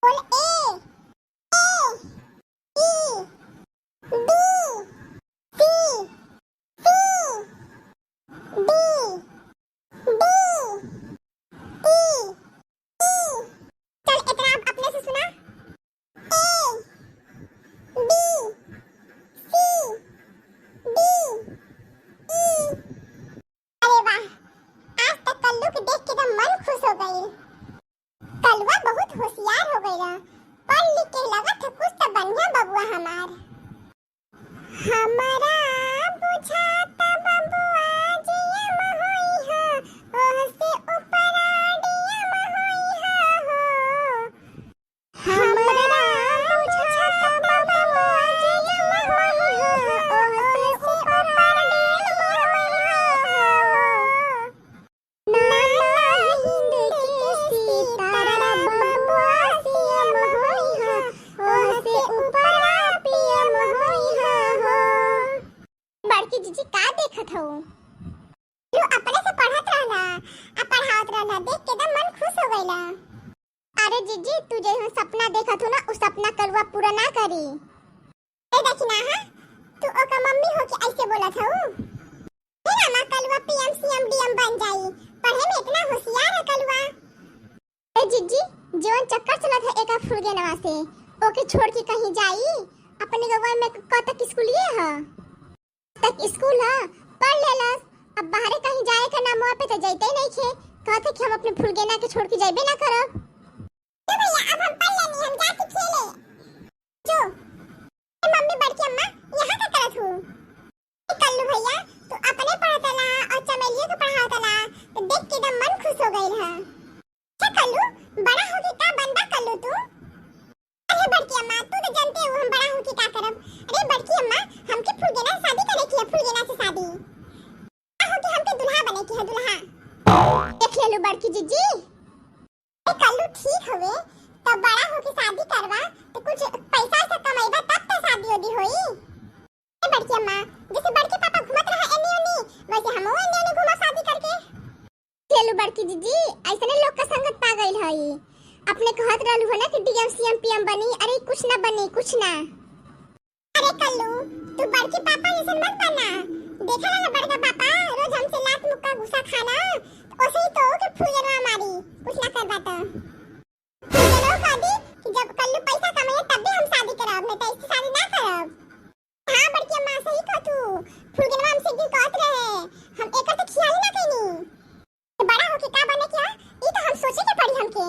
बोल A A B C C D D E E. चल इतना आप अपने से सुना। A B C D E. अरे वाह, आज तक कल्लू को देख के तो मन खुश हो गई। कलवा बहुत होशियार हो गया, पढ़ लिख के लगा था कुछ तो बन गया बबुआ हमार। हमारा बुझाता बबुआ जिया होई हा, ओह से ऊपर आडिया होई हा हो। हमारा बुझाता बबुआ जिया होई हा, ओह से ऊपर आडिया होई हा हो। नाना हिंद के सीतारा बबुआ सीएम होई हा, ओह से ऊपर पीएम होई हा हो। बड़की जीजी का देखत हो? तू अपने से पढ़त रहला, आ पढ़ावत रहला, देख के एकदम मन खुश हो गइला। अरे जीजी, तू जे सपना देखत हो ना, उस सपना कलवा पूरा ना करी। ए देखना हां, तू ओका मम्मी हो के ऐसे बोलत हो। तेरा मां कलवा पीएम सीएम डीएम बन जाई, पढ़े में इतना होशियार है कलवा। ए जीजी, जीवन चक्कर चलत है एका फुलगेनवा से, ओके छोड़ के कहीं जाई? अपने गवा में कब तक स्कूल ये है? तक स्कूल है, पढ़ लेलस, अब बाहर कहीं जाए का नाम पे तो जाते ही नहीं खे। कहते कि हम अपने फुलगेना के छोड़ के जाबे ना करब। तो भैया अब हम पढ़ लेनी, हम जाके खेले। जो मम्मी बड़की अम्मा यहां का करत हो? कल्लू भैया, तू अपने पढ़तला और चमेलिया को पढ़ावतला, तो देख के एकदम मन खुश हो गइल है। क्या कल्लू, बड़ा होके का बनबा कल्लू तू? अरे बड़की अम्मा, तू तो जानते हो हम बड़ा होके का करब। अरे बड़की अम्मा, हमके फुलगेना से शादी करे की है, फुलगेना से शादी। होके हमके दुल्हा बने की है, दुल्हा। देख ले लो बड़की जीजी। ए कल्लू ठीक हवे, तो बड़ा होके शादी करवा, तो कुछ पैसा से कमाईबा तब तो शादी होदी होई। ए बड़की अम्मा, जैसे बड़के पापा घुमत रहा एनी ओनी, वैसे हमहू एनी ओनी घुमा शादी करके। चलो बड़की जीजी, ऐसने लोग का संगत पा गइल हई। अपने कहत रहलू है ना कि डीएम सीएम पीएम बनी, अरे कुछ ना बनी, कुछ ना। अरे कल्लू, तू बड़के पापा जैसे मत बना। देखा ना बड़का पापा रोज हमसे लात मुक्का गुस्सा खाना, ओसे ही तो के फुलगेनवा मारी, कुछ ना करबा तो। फुलगेनवा शादी कि जब कल्लू पैसा कमाए तब भी हम शादी करब, नहीं तो इससे शादी ना करब। हां बड़की अम्मा, सही कह तू। फुलगेनवा हमसे एक दिन कहत रहे, हम एकर तो खियाली ना कइनी। बड़ा होके का बने क्या, ई तो हम सोचे के पड़ी हमके।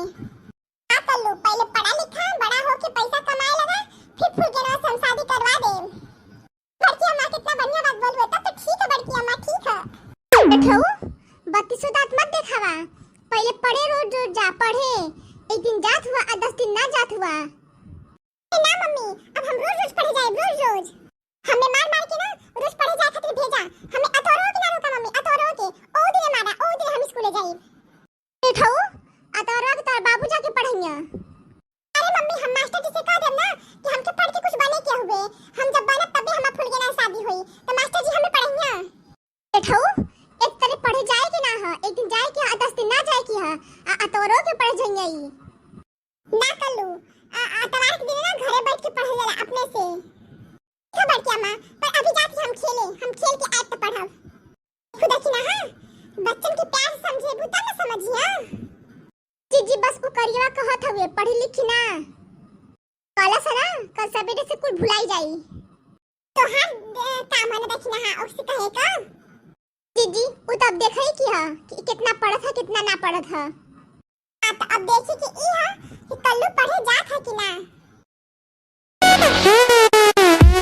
का कल्लू, पहले पढ़ा लिखा, बड़ा होके पैसा कमाए लगा, फिर फुलगेनवा से हम शादी करवा देब। बड़की अम्मा कितना बढ़िया बात बोल रहे, तब तो ठीक है बड़की अम्मा, ठीक है। बैठो, बत्तीसों दांत मत दिखावा। पहले पढ़े रोज रोज जा पढ़े, एक दिन जात हुआ और 10 दिन ना जात हुआ। ना मम्मी, अब हम रोज रोज पढ़े जाए, रोज रोज। हमें मार मार के ना रोज पढ़े जाए खातिर भेजा, हमें अतोरो के ना रोका मम्मी, अतोरो के ओ दिन मारा, ओ दिन हम स्कूल जाई। बैठो, अतोरो के तार बाबू जाके पढ़ैया। अरे मम्मी, हम मास्टर जी से कह देब ना कि हमके पढ़ के कुछ बने के हुए, हम जब बनब तब हमार फुलगेना शादी होई, तो मास्टर जी हमें पढ़ैया। बैठो, एक तरह पढ़े जाए के ना है, एक दिन जाए के है, 10 दिन ना जाए के है, अतोरो के पढ़ जइयई। ना कल्लू, अतवार के दिन ना घरे बैठ के पढ़ लेला अपने से। खबर क्या मां, पर अभी जाके हम खेले, हम खेल के आए तो पढ़ब। खुद देखी ना हां, बच्चन के प्यार समझे बुता ना समझिया। जीजी बस को करिया कहत हवे, पढ़ी लिखी ना। कल से ना, कल सवेरे से कुल भुलाई जाई। तो हां काम है देखी ना हां, उससे कहे का जीजी उ तब देखई की हां कि कितना पढ़त है कितना ना पढ़त है। अब देखी कि ई हां कि कल्लू पढ़े जात है कि ना।